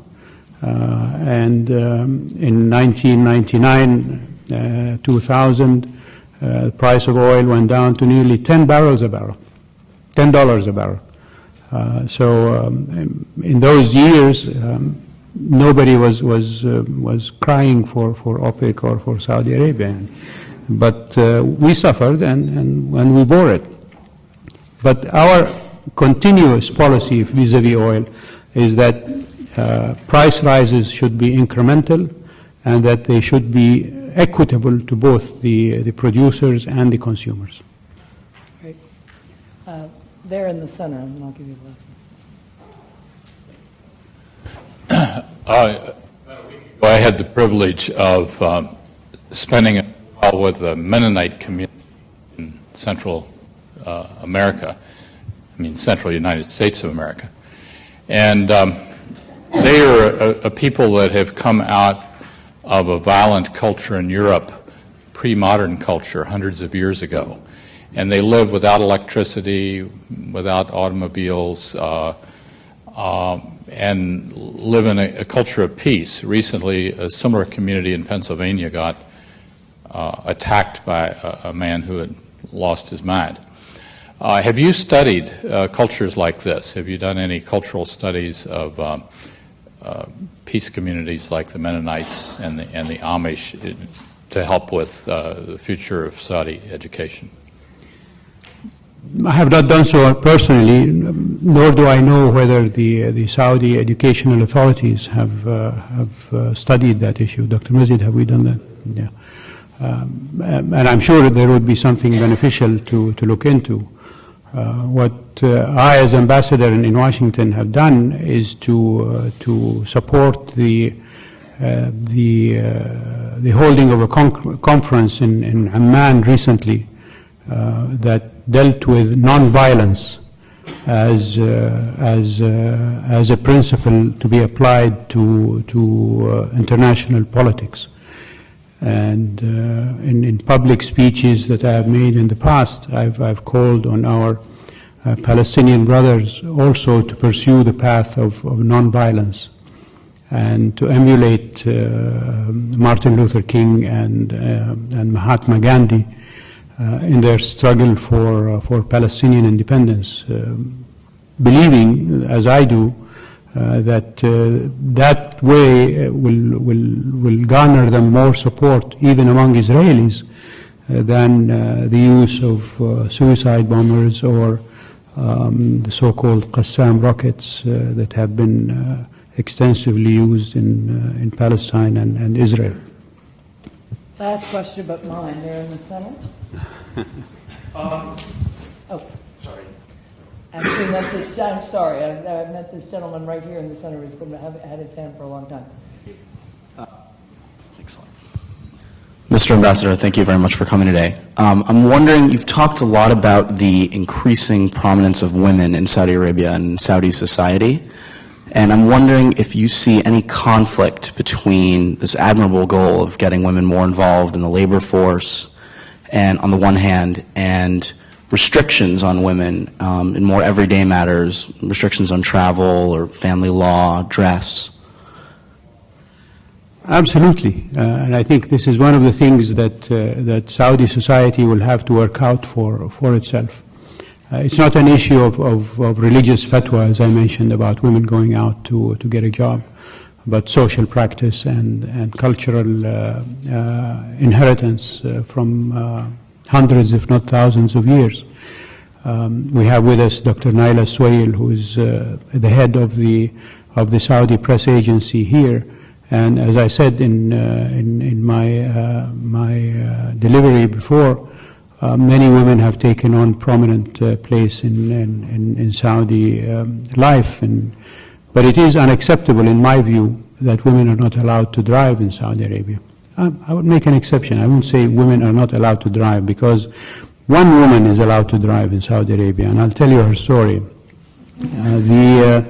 And in 1999, 2000, the price of oil went down to nearly $10 a barrel. So in those years, nobody was crying for OPEC or for Saudi Arabia, but we suffered and we bore it. But our continuous policy vis-a-vis oil is that price rises should be incremental and that they should be equitable to both the producers and the consumers. Great. There in the center, and I'll give you the last one. I had the privilege of spending a while with the Mennonite community in Central America, Central United States of America. And they are a people that have come out of a violent culture in Europe, pre-modern culture, hundreds of years ago. And they live without electricity, without automobiles, and live in a culture of peace. Recently, a similar community in Pennsylvania got attacked by a man who had lost his mind. Have you studied cultures like this? Have you done any cultural studies of peace communities like the Mennonites and the Amish to help with the future of Saudi education? I have not done so personally, nor do I know whether the Saudi educational authorities have studied that issue. Dr. Mazid, have we done that? Yeah. And I'm sure that there would be something beneficial to look into. What I, as ambassador in Washington, have done is to support the holding of a conference in Amman recently that dealt with nonviolence as a principle to be applied to international politics. And in public speeches that I have made in the past, I've called on our Palestinian brothers also to pursue the path of nonviolence and to emulate Martin Luther King and Mahatma Gandhi in their struggle for Palestinian independence, believing, as I do, that that way will garner them more support, even among Israelis, than the use of suicide bombers or the so-called Qassam rockets that have been extensively used in Palestine and Israel. Last question but mine, there in the center. Sorry. Actually, I'm sorry, I met this gentleman right here in the center who's had his hand for a long time. Excellent. Mr. Ambassador, thank you very much for coming today. I'm wondering, you've talked a lot about the increasing prominence of women in Saudi Arabia and Saudi society, and I'm wondering if you see any conflict between this admirable goal of getting women more involved in the labor force, and on the one hand, and restrictions on women in more everyday matters, restrictions on travel or family law, dress. Absolutely, and I think this is one of the things that Saudi society will have to work out for itself. It's not an issue of religious fatwa, as I mentioned, about women going out to get a job, but social practice and cultural inheritance from hundreds, if not thousands of years. We have with us Dr. Naila Swail, who is the head of the Saudi press agency here. And as I said in my delivery before, many women have taken on prominent place in Saudi life. But it is unacceptable, in my view, that women are not allowed to drive in Saudi Arabia. I would make an exception. I wouldn't say women are not allowed to drive, because one woman is allowed to drive in Saudi Arabia, and I'll tell you her story. The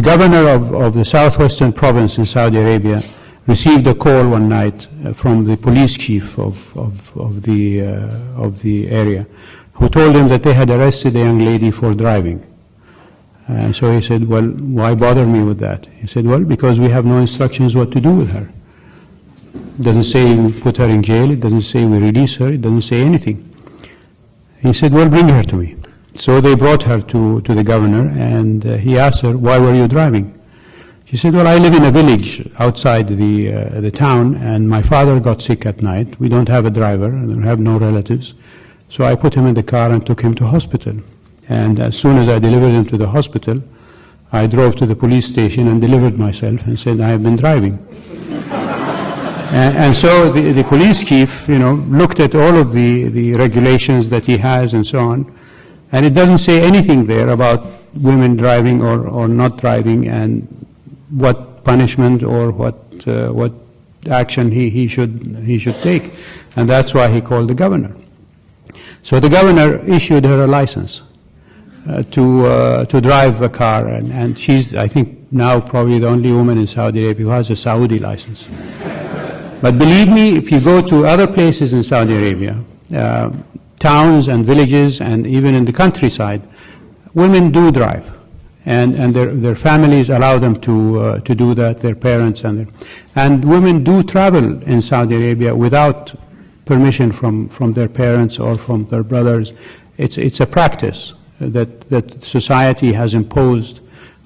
governor of the southwestern province in Saudi Arabia received a call one night from the police chief of the area, who told him that they had arrested a young lady for driving. And so he said, well, why bother me with that? He said, well, because we have no instructions what to do with her. It doesn't say we put her in jail, it doesn't say we release her, it doesn't say anything. He said, well, bring her to me. So they brought her to the governor, and he asked her, why were you driving? She said, well, I live in a village outside the town, and my father got sick at night. We don't have a driver, and we have no relatives. So I put him in the car and took him to hospital. And as soon as I delivered him to the hospital, I drove to the police station and delivered myself and said, I have been driving. And so the police chief, looked at all of the regulations that he has and so on, and it doesn't say anything there about women driving or not driving and what punishment or what action he should take. And that's why he called the governor. So the governor issued her a license to drive a car, and she's, I think, now probably the only woman in Saudi Arabia who has a Saudi license. But believe me, if you go to other places in Saudi Arabia, towns and villages and even in the countryside, women do drive, and their families allow them to do that, their parents and women do travel in Saudi Arabia without permission from their parents or from their brothers. It's a practice that society has imposed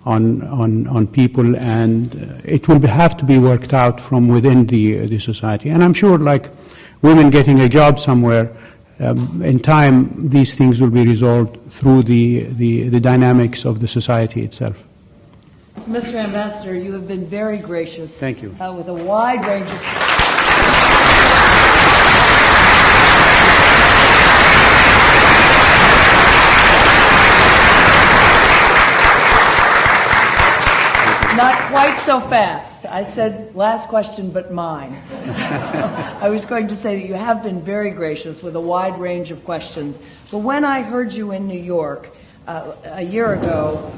on people, and it will have to be worked out from within the society. And I'm sure, like women getting a job somewhere, in time these things will be resolved through the dynamics of the society itself. Mr. Ambassador, you have been very gracious. Thank you. With a wide range of... quite so fast. I said, last question, but mine. So I was going to say that you have been very gracious with a wide range of questions. But when I heard you in New York a year ago,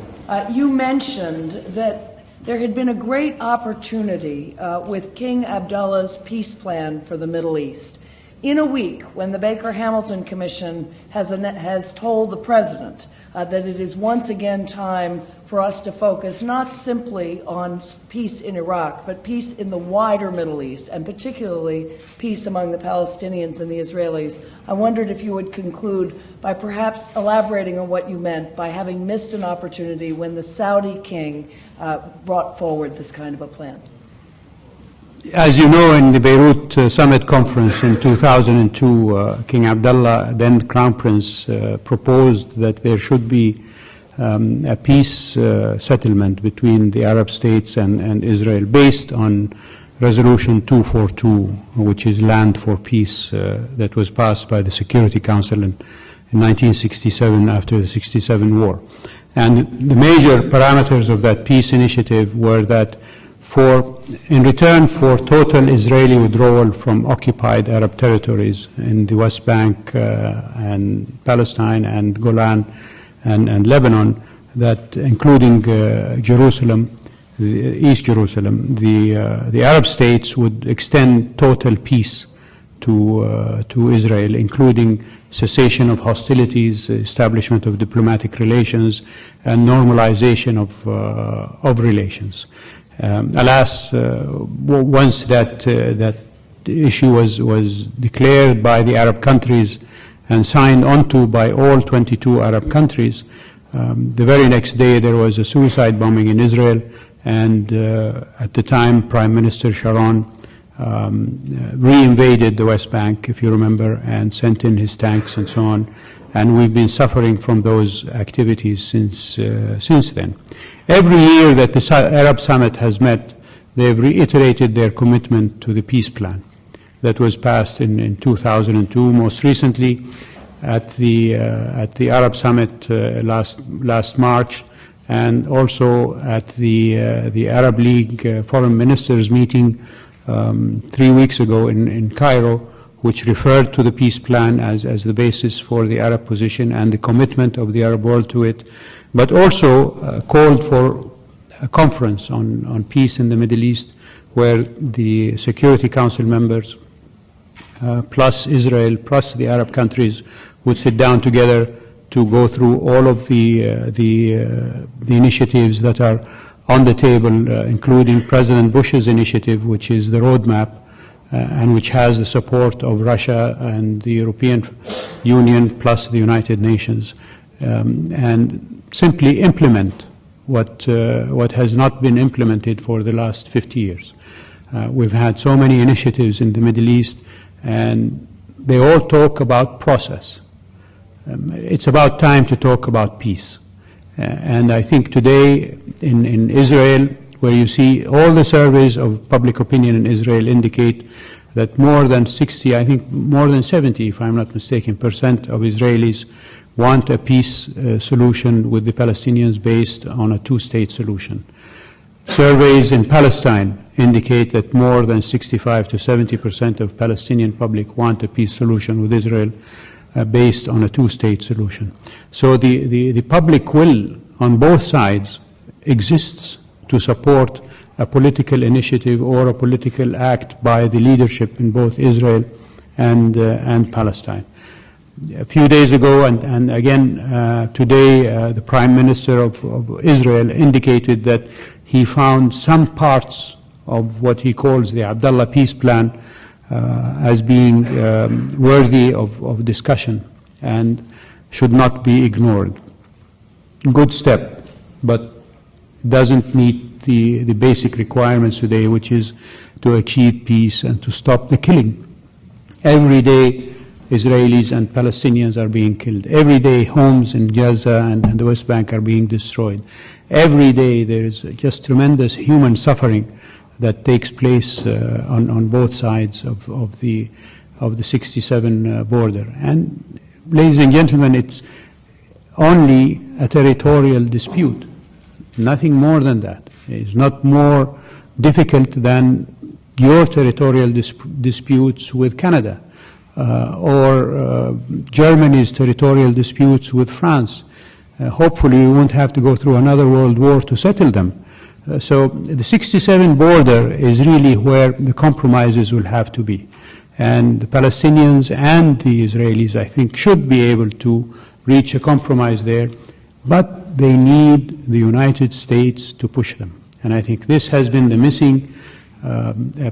you mentioned that there had been a great opportunity with King Abdullah's peace plan for the Middle East. In a week, when the Baker-Hamilton Commission has told the President that it is once again time for us to focus not simply on peace in Iraq, but peace in the wider Middle East, and particularly peace among the Palestinians and the Israelis, I wondered if you would conclude by perhaps elaborating on what you meant by having missed an opportunity when the Saudi king brought forward this kind of a plan. As you know, in the Beirut Summit Conference in 2002, King Abdullah, then Crown Prince, proposed that there should be a peace settlement between the Arab states and Israel based on Resolution 242, which is Land for Peace, that was passed by the Security Council in 1967 after the 67 war. And the major parameters of that peace initiative were that in return for total Israeli withdrawal from occupied Arab territories in the West Bank and Palestine and Golan and Lebanon, that including Jerusalem, East Jerusalem, the Arab states would extend total peace to Israel, including cessation of hostilities, establishment of diplomatic relations, and normalization of relations. Alas, once that issue was declared by the Arab countries and signed onto by all 22 Arab countries, the very next day there was a suicide bombing in Israel, and at the time Prime Minister Sharon re-invaded the West Bank, if you remember, and sent in his tanks and so on. And we've been suffering from those activities since then. Every year that the Arab Summit has met, they've reiterated their commitment to the peace plan that was passed in 2002. Most recently, at the Arab Summit last March, and also at the Arab League Foreign Ministers meeting 3 weeks ago in Cairo, which referred to the peace plan as the basis for the Arab position and the commitment of the Arab world to it, but also called for a conference on peace in the Middle East, where the Security Council members, plus Israel, plus the Arab countries, would sit down together to go through all of the initiatives that are on the table, including President Bush's initiative, which is the roadmap, and which has the support of Russia and the European Union plus the United Nations, and simply implement what has not been implemented for the last 50 years. We've had so many initiatives in the Middle East, and they all talk about process. It's about time to talk about peace. And I think today in Israel, where you see all the surveys of public opinion in Israel indicate that more than 60, I think more than 70, if I'm not mistaken, % of Israelis want a peace solution with the Palestinians based on a two-state solution. Surveys in Palestine indicate that more than 65 to 70% of Palestinian public want a peace solution with Israel based on a two-state solution. So the public will on both sides exists to support a political initiative or a political act by the leadership in both Israel and Palestine. A few days ago, and again today, the Prime Minister of Israel indicated that he found some parts of what he calls the Abdullah Peace Plan as being worthy of discussion and should not be ignored. Good step, but doesn't meet the basic requirements today, which is to achieve peace and to stop the killing. Every day, Israelis and Palestinians are being killed. Every day, homes in Gaza and the West Bank are being destroyed. Every day, there is just tremendous human suffering that takes place on both sides of the 67 border. And, ladies and gentlemen, it's only a territorial dispute, nothing more than that. It's not more difficult than your territorial disputes with Canada or Germany's territorial disputes with France. Hopefully we won't have to go through another world war to settle them. So the 67 border is really where the compromises will have to be. And the Palestinians and the Israelis, I think, should be able to reach a compromise there, but they need the United States to push them. And I think this has been the missing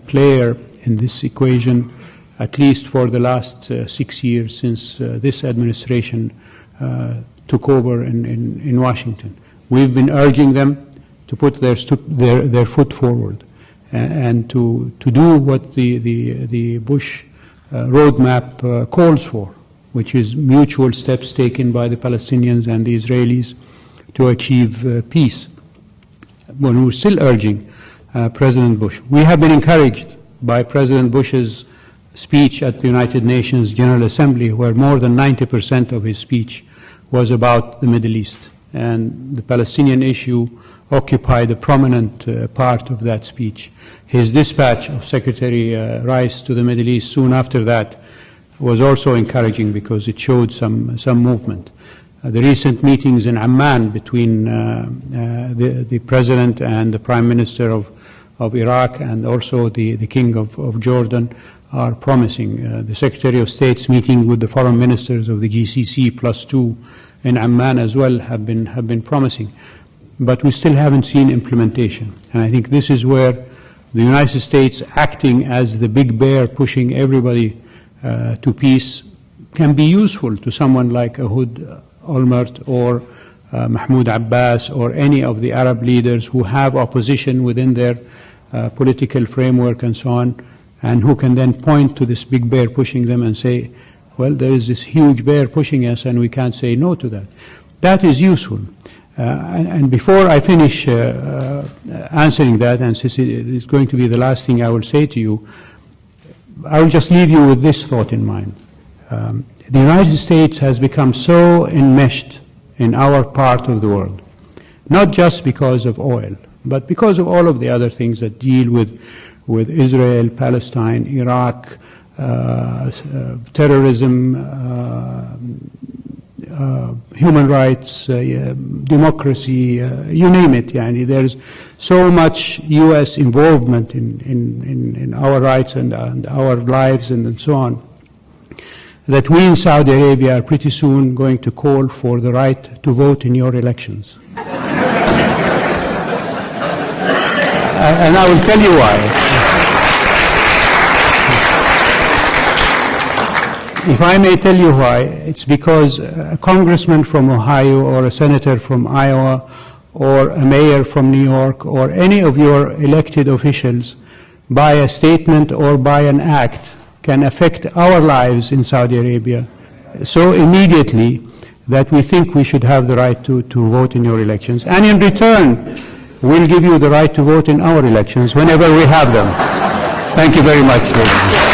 player in this equation, at least for the last 6 years since this administration took over in Washington. We've been urging them to put their foot forward and to do what the Bush roadmap calls for, which is mutual steps taken by the Palestinians and the Israelis to achieve peace. When we're still urging President Bush, we have been encouraged by President Bush's speech at the United Nations General Assembly, where more than 90% of his speech was about the Middle East. And the Palestinian issue occupied a prominent part of that speech. His dispatch of Secretary Rice to the Middle East soon after that was also encouraging because it showed some movement. The recent meetings in Amman between the President and the Prime Minister of Iraq and also the King of Jordan are promising. The Secretary of State's meeting with the foreign ministers of the GCC +2 in Amman as well have been promising. But we still haven't seen implementation. And I think this is where the United States, acting as the big bear pushing everybody to peace, can be useful to someone like Ehud Olmert or Mahmoud Abbas or any of the Arab leaders who have opposition within their political framework and so on, and who can then point to this big bear pushing them and say, well, there is this huge bear pushing us and we can't say no to that. That is useful. And before I finish answering that, and since it is going to be the last thing I will say to you, I will just leave you with this thought in mind. The United States has become so enmeshed in our part of the world, not just because of oil, but because of all of the other things that deal with Israel, Palestine, Iraq, terrorism, human rights, democracy, you name it. Yani there's so much U.S. involvement in our rights and our lives and so on, that we in Saudi Arabia are pretty soon going to call for the right to vote in your elections. And I will tell you why. If I may tell you why, it's because a congressman from Ohio or a senator from Iowa or a mayor from New York or any of your elected officials, by a statement or by an act, can affect our lives in Saudi Arabia so immediately that we think we should have the right to vote in your elections. And in return, we'll give you the right to vote in our elections whenever we have them. Thank you very much, ladies.